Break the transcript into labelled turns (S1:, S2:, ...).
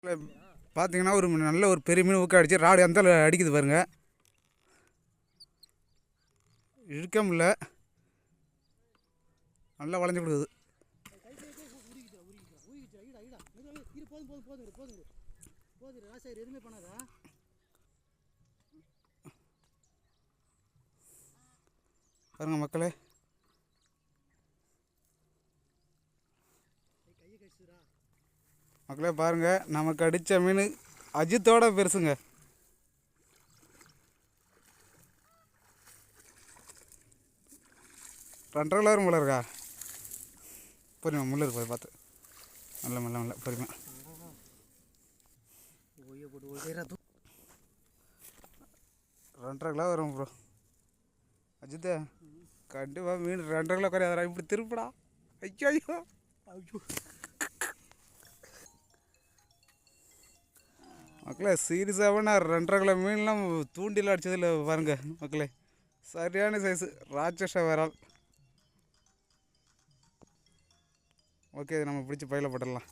S1: பார்த்தீங்கன்னா ஒரு நல்ல ஒரு பெரிய மீன் ஊக்க அடிச்சு ராடு எந்த அடிக்குது பாருங்க. இழுக்க முடியல, நல்லா வளைஞ்சு கொடுக்குது. பாருங்க மக்களே, மக்களே பாருங்க, நமக்கு அடித்த மீன் அஜித்தோட பெருசுங்க. ரெண்டரை கிலோ வரும் போல இருக்கா. பொறுமையா முள்ள இருக்கு பார்த்து, நல்ல மெல்ல மெல்ல பொறுமையா. ரெண்டரை கிலோ வரும் ப்ரோ. அஜித்தே கண்டிப்பாக மீன் 2.5 கிலோ குறையாதரா. இப்படி திருப்படா. ஐயோ ஐயோ ஐயோ மக்களே, சீரியஸாகவே நான் 2.5 கிலோ மீன்லாம் தூண்டில் அடித்ததில் பாருங்க மக்களே. சரியான சைஸு ராட்சச விரால். ஓகே, நம்ம பிடிச்சி பையில போட்டுடலாம்.